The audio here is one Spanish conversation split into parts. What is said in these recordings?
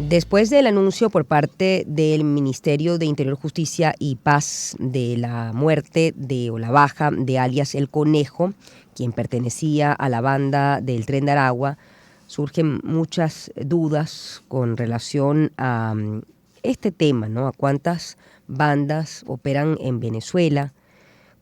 Después del anuncio por parte del Ministerio de Interior, Justicia y Paz de la muerte o la baja de alias El Conejo, quien pertenecía a la banda del Tren de Aragua, surgen muchas dudas con relación a este tema, ¿no? A cuántas bandas operan en Venezuela,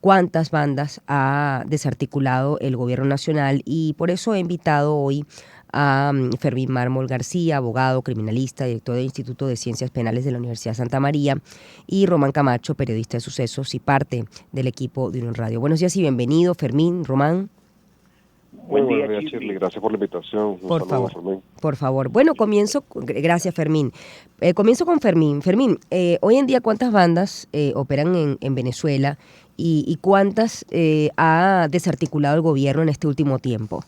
cuántas bandas ha desarticulado el gobierno nacional, y por eso he invitado hoy a Fermín Mármol García, abogado, criminalista, director del Instituto de Ciencias Penales de la Universidad Santa María, y Román Camacho, periodista de sucesos y parte del equipo de Unión Radio. Buenos días y bienvenido, Fermín, Román. Muy buenos días, Shirley. Gracias por la invitación. Un saludo, Fermín. Por favor. Bueno, gracias, Fermín. Comienzo con Fermín. Fermín, hoy en día, ¿cuántas bandas operan en Venezuela y cuántas ha desarticulado el gobierno en este último tiempo?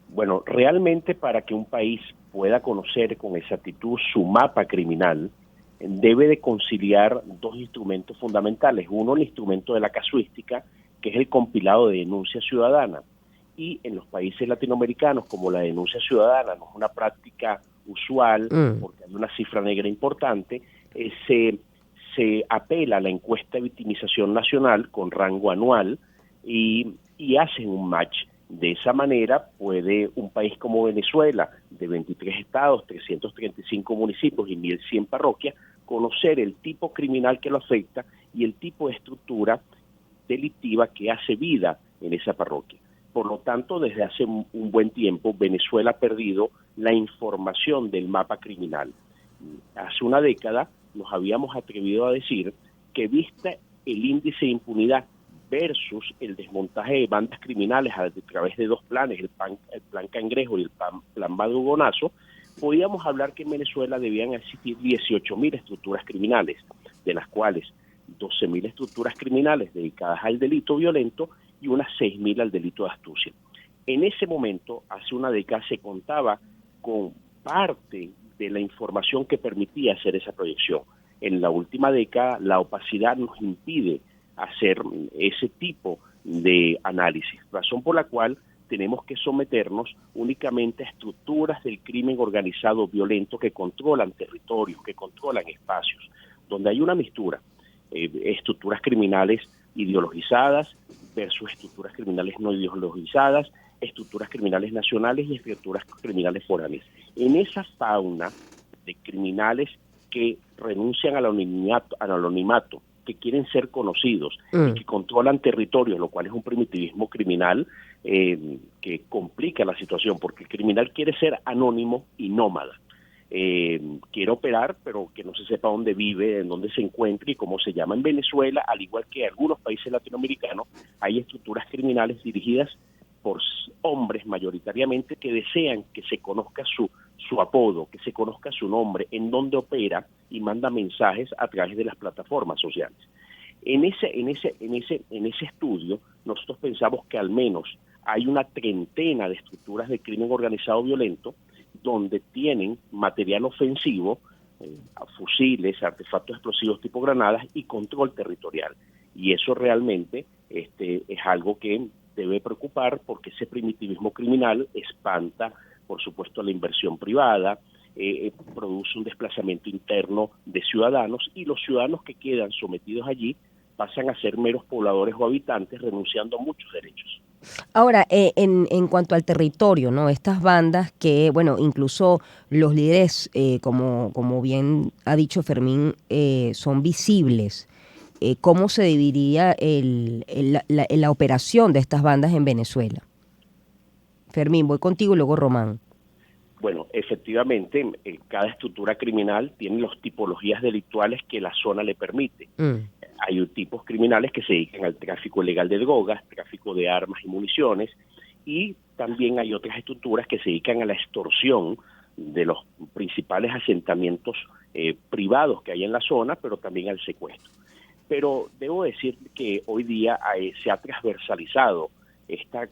Bueno, realmente para que un país pueda conocer con exactitud su mapa criminal, debe de conciliar dos instrumentos fundamentales. Uno, el instrumento de la casuística, que es el compilado de denuncia ciudadana. Y en los países latinoamericanos, como la denuncia ciudadana no es una práctica usual, porque hay una cifra negra importante, se apela a la encuesta de victimización nacional con rango anual y hacen un match. De esa manera puede un país como Venezuela, de 23 estados, 335 municipios y 1.100 parroquias, conocer el tipo criminal que lo afecta y el tipo de estructura delictiva que hace vida en esa parroquia. Por lo tanto, desde hace un buen tiempo, Venezuela ha perdido la información del mapa criminal. Hace una década nos habíamos atrevido a decir que, vista el índice de impunidad versus el desmontaje de bandas criminales a través de dos planes, el plan Cangrejo y el plan Madrugonazo, podíamos hablar que en Venezuela debían existir 18.000 estructuras criminales, de las cuales 12.000 estructuras criminales dedicadas al delito violento y unas 6.000 al delito de astucia. En ese momento, hace una década, se contaba con parte de la información que permitía hacer esa proyección. En la última década, la opacidad nos impide hacer ese tipo de análisis, razón por la cual tenemos que someternos únicamente a estructuras del crimen organizado violento que controlan territorios, que controlan espacios, donde hay una mixtura, estructuras criminales ideologizadas versus estructuras criminales no ideologizadas, estructuras criminales nacionales y estructuras criminales foráneas. En esa fauna de criminales que renuncian al anonimato, que quieren ser conocidos y que controlan territorios, lo cual es un primitivismo criminal que complica la situación, porque el criminal quiere ser anónimo y nómada. Quiere operar, pero que no se sepa dónde vive, en dónde se encuentra y cómo se llama. En Venezuela, al igual que en algunos países latinoamericanos, hay estructuras criminales dirigidas por hombres mayoritariamente que desean que se conozca su apodo, que se conozca su nombre, en dónde opera y manda mensajes a través de las plataformas sociales. En ese estudio, nosotros pensamos que al menos hay una treintena de estructuras de crimen organizado violento donde tienen material ofensivo, fusiles, artefactos explosivos tipo granadas y control territorial. Y eso realmente es algo que debe preocupar, porque ese primitivismo criminal espanta, por supuesto, la inversión privada, produce un desplazamiento interno de ciudadanos, y los ciudadanos que quedan sometidos allí pasan a ser meros pobladores o habitantes, renunciando a muchos derechos. Ahora, en cuanto al territorio, ¿no? Estas bandas que, bueno, incluso los líderes, como bien ha dicho Fermín, son visibles. ¿Cómo se dividiría la operación de estas bandas en Venezuela? Fermín, voy contigo y luego Román. Bueno, efectivamente, cada estructura criminal tiene las tipologías delictuales que la zona le permite. Hay tipos criminales que se dedican al tráfico ilegal de drogas, tráfico de armas y municiones, y también hay otras estructuras que se dedican a la extorsión de los principales asentamientos privados que hay en la zona, pero también al secuestro. Pero debo decir que hoy día se ha transversalizado esta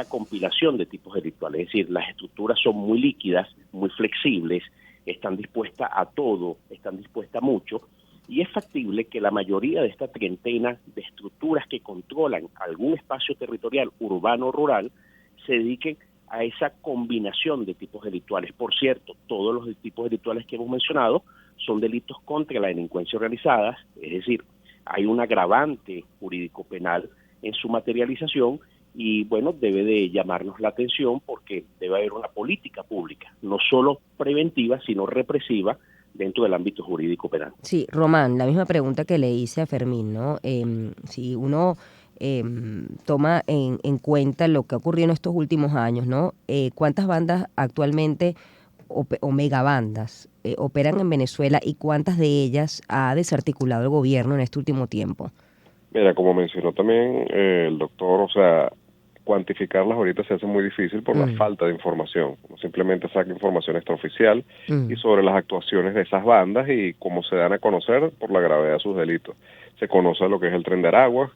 compilación de tipos delictuales, es decir, las estructuras son muy líquidas, muy flexibles, están dispuestas a todo, están dispuestas a mucho, y es factible que la mayoría de esta treintena de estructuras que controlan algún espacio territorial urbano o rural se dediquen a esa combinación de tipos delictuales. Por cierto, todos los tipos delictuales que hemos mencionado son delitos contra la delincuencia organizada, es decir, hay un agravante jurídico penal en su materialización y bueno, debe de llamarnos la atención porque debe haber una política pública, no solo preventiva, sino represiva dentro del ámbito jurídico penal. Sí, Román, la misma pregunta que le hice a Fermín, ¿no? Si uno toma en cuenta lo que ha ocurrido en estos últimos años, ¿no? ¿Cuántas bandas actualmente o megabandas operan en Venezuela y cuántas de ellas ha desarticulado el gobierno en este último tiempo? Mira, como mencionó también el doctor, o sea, cuantificarlas ahorita se hace muy difícil por la falta de información. Uno simplemente saca información extraoficial y sobre las actuaciones de esas bandas y cómo se dan a conocer por la gravedad de sus delitos. Se conoce lo que es el Tren de Aragua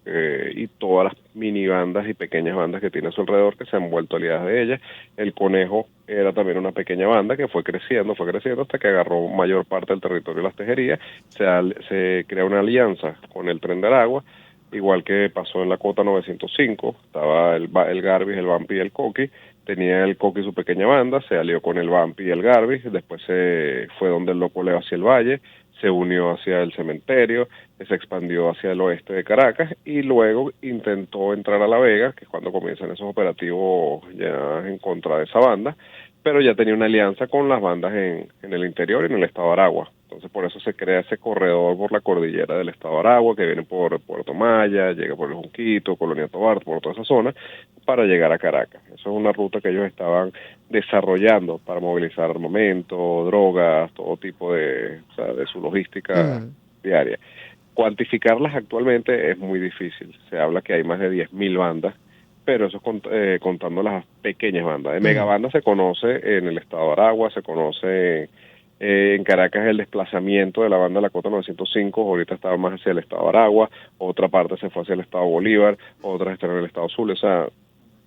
y todas las mini bandas y pequeñas bandas que tiene a su alrededor que se han vuelto aliadas de ella. El Conejo era también una pequeña banda que fue creciendo hasta que agarró mayor parte del territorio de Las Tejerías. Se crea una alianza con el Tren de Aragua, igual que pasó en la Cota 905, estaba el Garbis, el Vampi y el Coqui. Tenía el Coqui su pequeña banda, se alió con el Vampi y el Garbis, después se fue donde el Loco Leo hacia el valle, se unió hacia el cementerio, se expandió hacia el oeste de Caracas y luego intentó entrar a La Vega, que es cuando comienzan esos operativos ya en contra de esa banda, pero ya tenía una alianza con las bandas en el interior y en el estado de Aragua. Entonces por eso se crea ese corredor por la cordillera del estado de Aragua, que viene por Puerto Maya, llega por el Junquito, Colonia Tovar, por toda esa zona, para llegar a Caracas. Eso es una ruta que ellos estaban desarrollando para movilizar armamento, drogas, todo tipo de su logística diaria. Cuantificarlas actualmente es muy difícil. Se habla que hay más de 10.000 bandas, pero eso es contando las pequeñas bandas. De megabandas se conoce en el estado de Aragua, se conoce en Caracas el desplazamiento de la banda de la Cota 905, ahorita estaba más hacia el estado de Aragua, otra parte se fue hacia el estado Bolívar, otras están en el estado Zulia. O sea,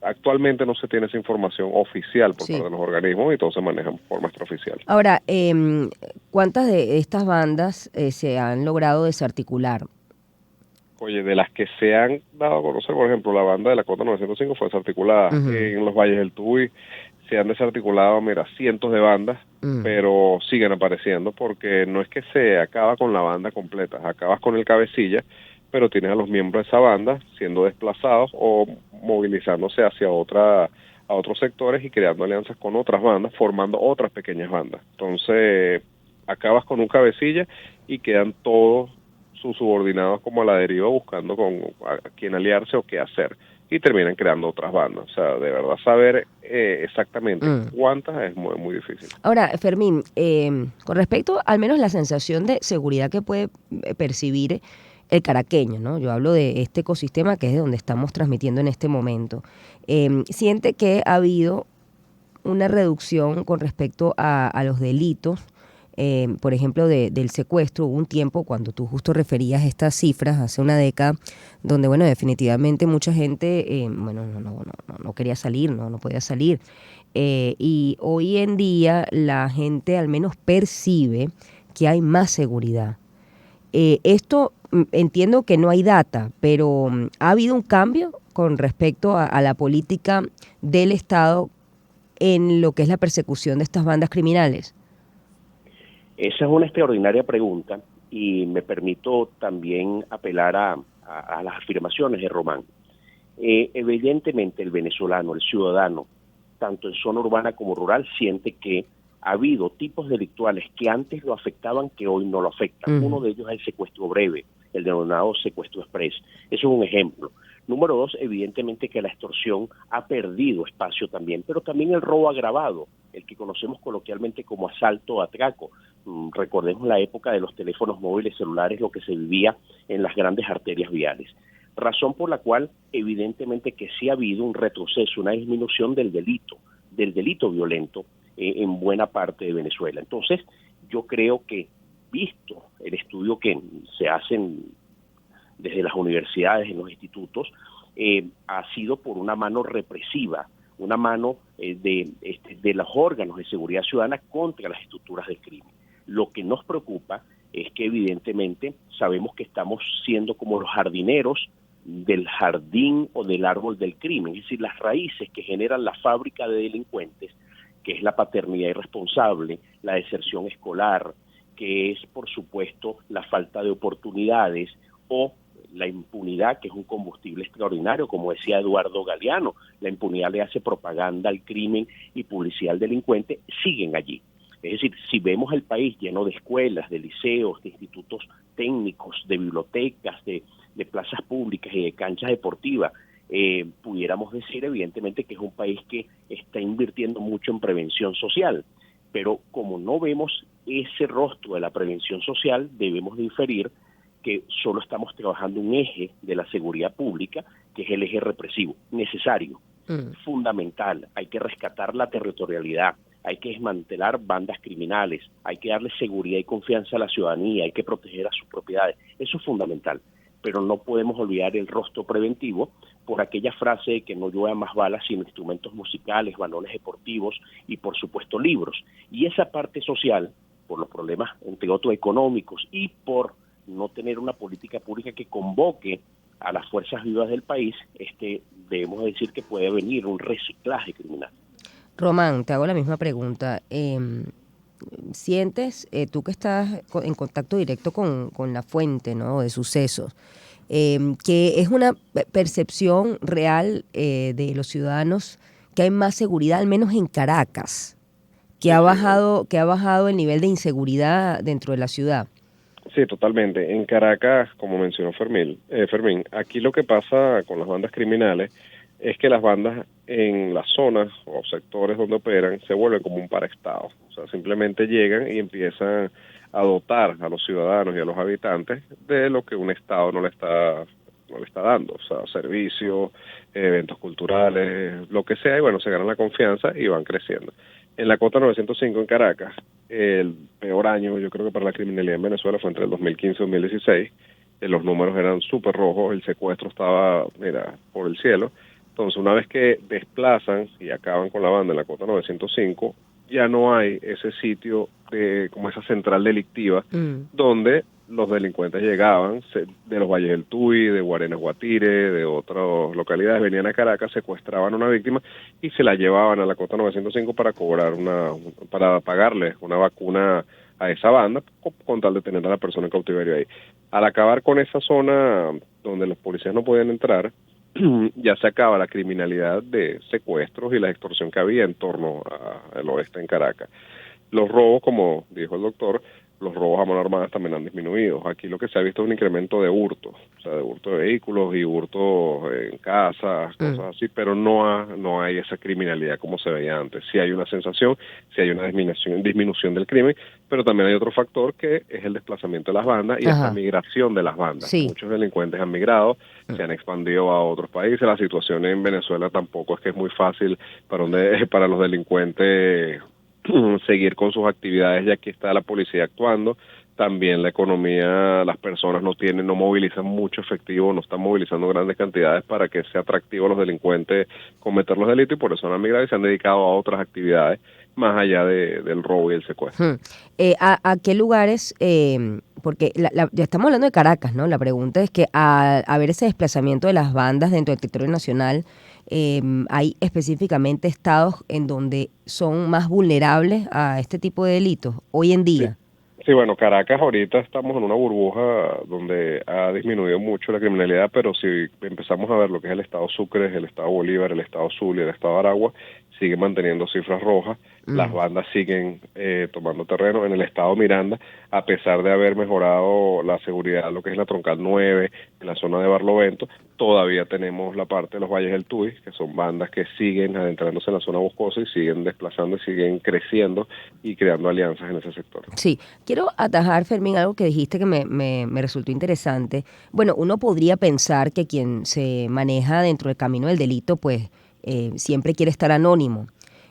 actualmente no se tiene esa información oficial por parte de los organismos y todo se maneja de forma extraoficial. Ahora, ¿cuántas de estas bandas se han logrado desarticular? Oye, de las que se han dado a conocer, por ejemplo, la banda de la Cota 905 fue desarticulada. En los Valles del Tuy se han desarticulado, cientos de bandas, pero siguen apareciendo porque no es que se acaba con la banda completa, acabas con el cabecilla, pero tienes a los miembros de esa banda siendo desplazados o movilizándose hacia a otros sectores y creando alianzas con otras bandas, formando otras pequeñas bandas. Entonces, acabas con un cabecilla y quedan todos sus subordinados como a la deriva buscando a quién aliarse o qué hacer y terminan creando otras bandas. O sea, de verdad saber exactamente cuántas es muy, muy difícil. Ahora, Fermín, con respecto al menos la sensación de seguridad que puede percibir el caraqueño, ¿no? Yo hablo de este ecosistema que es de donde estamos transmitiendo en este momento. ¿Siente que ha habido una reducción con respecto a los delitos? Por ejemplo, del secuestro. Hubo un tiempo cuando tú justo referías estas cifras, hace una década, donde, bueno, definitivamente mucha gente, no quería salir, no podía salir. Y hoy en día la gente al menos percibe que hay más seguridad. Esto entiendo que no hay data, pero ¿ha habido un cambio con respecto a la política del Estado en lo que es la persecución de estas bandas criminales? Esa es una extraordinaria pregunta y me permito también apelar a las afirmaciones de Román. Evidentemente el venezolano, el ciudadano, tanto en zona urbana como rural, siente que ha habido tipos delictuales que antes lo afectaban que hoy no lo afectan. Uno de ellos es el secuestro breve, el denominado secuestro express. Eso es un ejemplo. Número dos, evidentemente que la extorsión ha perdido espacio también, pero también el robo agravado, el que conocemos coloquialmente como asalto o atraco. Recordemos la época de los teléfonos móviles celulares, lo que se vivía en las grandes arterias viales. Razón por la cual, evidentemente que sí ha habido un retroceso, una disminución del delito violento en buena parte de Venezuela. Entonces, yo creo que, visto el estudio que se hacen desde las universidades, en los institutos, ha sido por una mano represiva, una mano de los órganos de seguridad ciudadana contra las estructuras del crimen. Lo que nos preocupa es que evidentemente sabemos que estamos siendo como los jardineros del jardín o del árbol del crimen, es decir, las raíces que generan la fábrica de delincuentes, que es la paternidad irresponsable, la deserción escolar, que es, por supuesto, la falta de oportunidades o la impunidad, que es un combustible extraordinario, como decía Eduardo Galeano, la impunidad le hace propaganda al crimen y publicidad al delincuente, siguen allí. Es decir, si vemos el país lleno de escuelas, de liceos, de institutos técnicos, de bibliotecas, de plazas públicas y de canchas deportivas, pudiéramos decir evidentemente que es un país que está invirtiendo mucho en prevención social, pero como no vemos ese rostro de la prevención social, debemos de inferir que solo estamos trabajando un eje de la seguridad pública, que es el eje represivo, necesario, fundamental. Hay que rescatar la territorialidad, hay que desmantelar bandas criminales, hay que darle seguridad y confianza a la ciudadanía, hay que proteger a sus propiedades. Eso es fundamental, pero no podemos olvidar el rostro preventivo por aquella frase de que no lluevan más balas sino instrumentos musicales, balones deportivos y por supuesto libros. Y esa parte social, por los problemas entre otros económicos y por no tener una política pública que convoque a las fuerzas vivas del país, debemos decir que puede venir un reciclaje criminal. Román, te hago la misma pregunta. ¿Sientes, tú que estás en contacto directo con la fuente, ¿no?, de sucesos, que es una percepción real de los ciudadanos que hay más seguridad, al menos en Caracas, que ha bajado el nivel de inseguridad dentro de la ciudad? Sí, totalmente. En Caracas, como mencionó Fermín, aquí lo que pasa con las bandas criminales es que las bandas en las zonas o sectores donde operan se vuelven como un paraestado. O sea, simplemente llegan y empiezan a dotar a los ciudadanos y a los habitantes de lo que un estado no le está dando. O sea, servicios, eventos culturales, lo que sea, y bueno, se ganan la confianza y van creciendo. En la Cota 905 en Caracas, el peor año, yo creo que para la criminalidad en Venezuela fue entre el 2015 y 2016. Los números eran súper rojos, el secuestro estaba, por el cielo. Entonces, una vez que desplazan y acaban con la banda en la Cota 905, ya no hay ese sitio como esa central delictiva donde los delincuentes llegaban de los Valles del Tuy, de Guarenas Guatire, de otras localidades, venían a Caracas, secuestraban a una víctima y se la llevaban a la Cota 905 para para pagarle una vacuna a esa banda, con tal de tener a la persona en cautiverio ahí. Al acabar con esa zona donde los policías no podían entrar, ya se acaba la criminalidad de secuestros y la extorsión que había en torno al oeste en Caracas. Los robos, como dijo el doctor, los robos a mano armada también han disminuido. Aquí lo que se ha visto es un incremento de hurtos, o sea, de hurto de vehículos y hurtos en casas, cosas así, pero no hay esa criminalidad como se veía antes. Sí hay una sensación, sí hay una disminución del crimen, pero también hay otro factor que es el desplazamiento de las bandas y esa migración de las bandas. Sí. Muchos delincuentes han migrado, se han expandido a otros países. La situación en Venezuela tampoco es que es muy fácil para los delincuentes seguir con sus actividades, ya que está la policía actuando. También la economía, las personas no movilizan mucho efectivo, no están movilizando grandes cantidades para que sea atractivo a los delincuentes cometer los delitos, y por eso han migrado y se han dedicado a otras actividades más allá del robo y el secuestro. ¿A qué lugares? Porque ya estamos hablando de Caracas, ¿no? La pregunta es que a ver ese desplazamiento de las bandas dentro del territorio nacional, ¿hay específicamente estados en donde son más vulnerables a este tipo de delitos hoy en día? Sí, bueno, Caracas ahorita estamos en una burbuja donde ha disminuido mucho la criminalidad, pero si empezamos a ver lo que es el estado Sucre, el estado Bolívar, el estado Zulia, el estado Aragua, sigue manteniendo cifras rojas. Las bandas siguen tomando terreno. En el estado Miranda, a pesar de haber mejorado la seguridad, lo que es la Troncal 9, en la zona de Barlovento, todavía tenemos la parte de los Valles del Tuy, que son bandas que siguen adentrándose en la zona boscosa y siguen desplazando y siguen creciendo y creando alianzas en ese sector. Sí, quiero atajar, Fermín, algo que dijiste que me resultó interesante. Bueno, uno podría pensar que quien se maneja dentro del camino del delito, pues siempre quiere estar anónimo.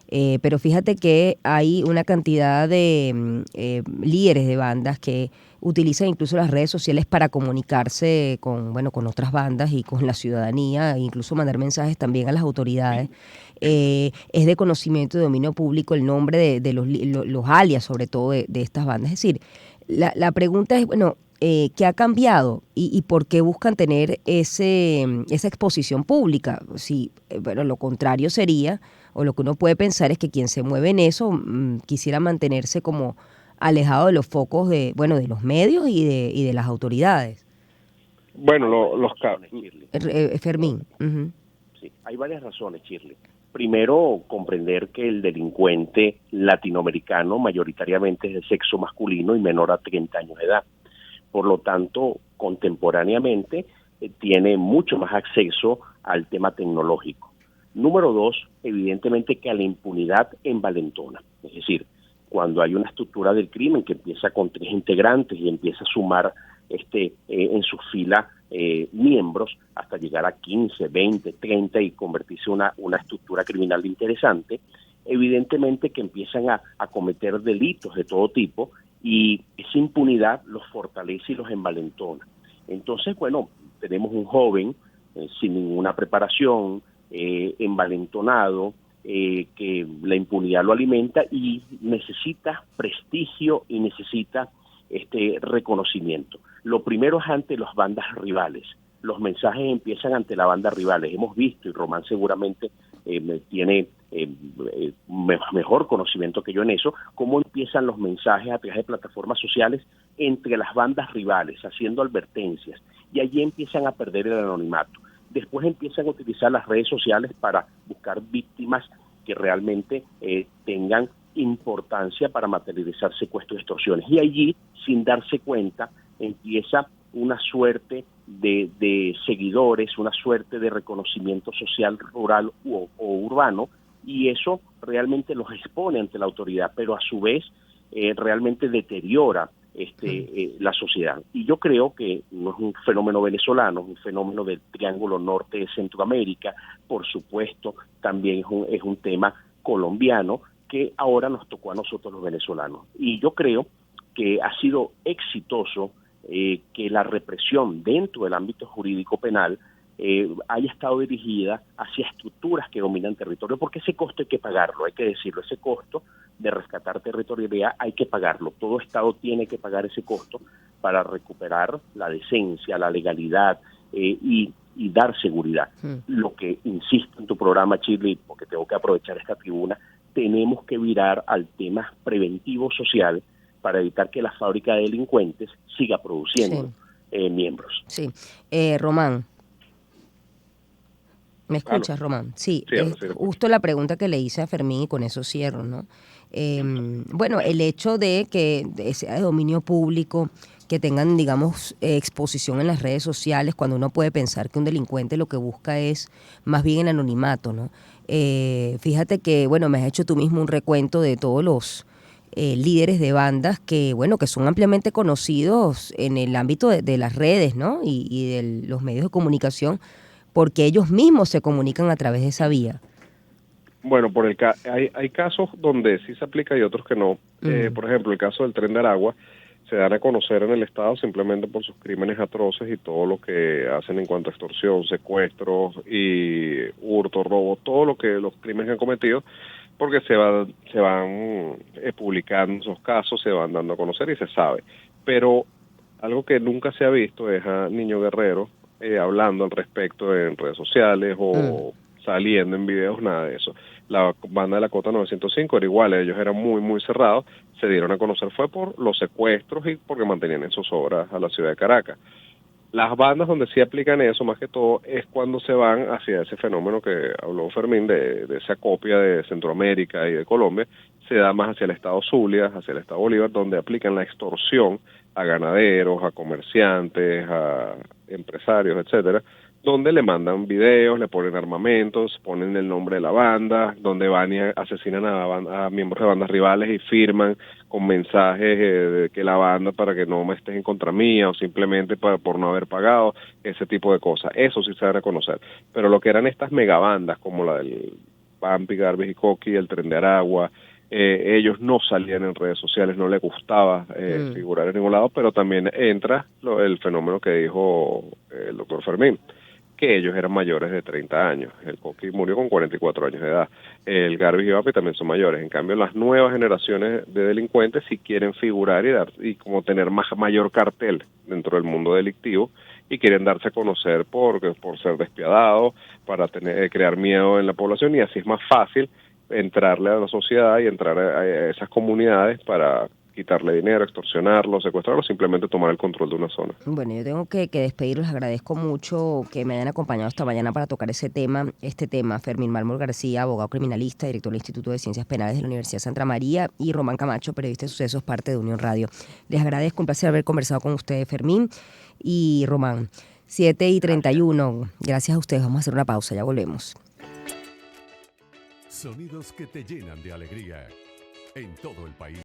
Pero fíjate que hay una cantidad de líderes de bandas que utilizan incluso las redes sociales para comunicarse con otras bandas y con la ciudadanía, e incluso mandar mensajes también a las autoridades. Es de conocimiento de dominio público el nombre de los alias, sobre todo de estas bandas. Es decir, la pregunta es, bueno, ¿qué ha cambiado y por qué buscan tener esa exposición pública? Si, bueno, lo contrario sería, o lo que uno puede pensar es que quien se mueve en eso quisiera mantenerse como alejado de los focos de, bueno, de los medios y de las autoridades. Bueno, Fermín. Uh-huh. Sí, hay varias razones, Shirley. Primero, comprender que el delincuente latinoamericano mayoritariamente es de sexo masculino y menor a 30 años de edad. Por lo tanto, contemporáneamente tiene mucho más acceso al tema tecnológico. Número dos, evidentemente que a la impunidad envalentona. Es decir, cuando hay una estructura del crimen que empieza con 3 integrantes y empieza a sumar en su fila miembros hasta llegar a 15, 20, 30 y convertirse en una estructura criminal interesante, evidentemente que empiezan a cometer delitos de todo tipo y esa impunidad los fortalece y los envalentona. Entonces, bueno, tenemos un joven sin ninguna preparación, envalentonado, que la impunidad lo alimenta y necesita prestigio y necesita reconocimiento. Lo primero es ante las bandas rivales. Los mensajes empiezan ante la banda rivales. Hemos visto, y Román seguramente tiene mejor conocimiento que yo en eso, cómo empiezan los mensajes a través de plataformas sociales entre las bandas rivales, haciendo advertencias, y allí empiezan a perder el anonimato. Después empiezan a utilizar las redes sociales para buscar víctimas que realmente tengan importancia para materializar secuestros y extorsiones. Y allí, sin darse cuenta, empieza una suerte de seguidores, una suerte de reconocimiento social rural o urbano, y eso realmente los expone ante la autoridad, pero a su vez realmente deteriora la sociedad. Y yo creo que no es un fenómeno venezolano, es un fenómeno del Triángulo Norte de Centroamérica, por supuesto, también es un tema colombiano que ahora nos tocó a nosotros los venezolanos. Y yo creo que ha sido exitoso que la represión dentro del ámbito jurídico penal haya estado dirigida hacia estructuras que dominan territorio, porque ese costo hay que pagarlo, hay que decirlo, ese costo de rescatar territorialidad hay que pagarlo. Todo Estado tiene que pagar ese costo para recuperar la decencia, la legalidad y dar seguridad. Lo que insisto en tu programa, Shirley, porque tengo que aprovechar esta tribuna, tenemos que virar al tema preventivo social para evitar que la fábrica de delincuentes siga produciendo miembros. Sí. Román. ¿Me escuchas, Román? Sí, justo la pregunta que le hice a Fermín y con eso cierro, ¿no? Bueno, el hecho de que sea de dominio público, que tengan, digamos, exposición en las redes sociales, cuando uno puede pensar que un delincuente lo que busca es más bien el anonimato, ¿no? Fíjate que, bueno, me has hecho tú mismo un recuento de todos los líderes de bandas que, bueno, que son ampliamente conocidos en el ámbito de las redes, ¿no? Y de los medios de comunicación, porque ellos mismos se comunican a través de esa vía. Bueno, hay casos donde sí se aplica y otros que no. Por ejemplo, el caso del Tren de Aragua, se dan a conocer en el Estado simplemente por sus crímenes atroces y todo lo que hacen en cuanto a extorsión, secuestros y hurto, robo, todo lo que los crímenes que han cometido, porque se van publicando esos casos, se van dando a conocer y se sabe. Pero algo que nunca se ha visto es a Niño Guerrero hablando al respecto en redes sociales o saliendo en videos, nada de eso. La banda de la Cota 905 era igual, ellos eran muy, muy cerrados, se dieron a conocer fue por los secuestros y porque mantenían en sus obras a la ciudad de Caracas. Las bandas donde sí aplican eso, más que todo, es cuando se van hacia ese fenómeno que habló Fermín, de esa copia de Centroamérica y de Colombia, se da más hacia el estado Zulia, hacia el estado Bolívar, donde aplican la extorsión a ganaderos, a comerciantes, a empresarios, etcétera, donde le mandan videos, le ponen armamentos, ponen el nombre de la banda, donde van y asesinan a miembros de bandas rivales y firman con mensajes de que la banda para que no me estés en contra mía o simplemente por no haber pagado, ese tipo de cosas. Eso sí se va a reconocer. Pero lo que eran estas megabandas como la del Pampi, Garbage y Coqui, el Tren de Aragua, ellos no salían en redes sociales, no les gustaba figurar en ningún lado, pero también entra el fenómeno que dijo el doctor Fermín. que ellos eran mayores de 30 años. El Coqui murió con 44 años de edad. El Garbis y Vapi también son mayores. En cambio, las nuevas generaciones de delincuentes sí quieren figurar y como tener mayor cartel dentro del mundo delictivo, y quieren darse a conocer por ser despiadados, para crear miedo en la población, y así es más fácil entrarle a la sociedad y entrar a esas comunidades para quitarle dinero, extorsionarlo, secuestrarlo, simplemente tomar el control de una zona. Bueno, yo tengo que despedirlos. Les agradezco mucho que me hayan acompañado esta mañana para tocar este tema. Fermín Mármol García, abogado criminalista, director del Instituto de Ciencias Penales de la Universidad de Santa María, y Román Camacho, periodista de sucesos, parte de Unión Radio. Les agradezco, un placer haber conversado con ustedes, Fermín y Román. 7:31. Gracias a ustedes. Vamos a hacer una pausa, ya volvemos. Sonidos que te llenan de alegría en todo el país.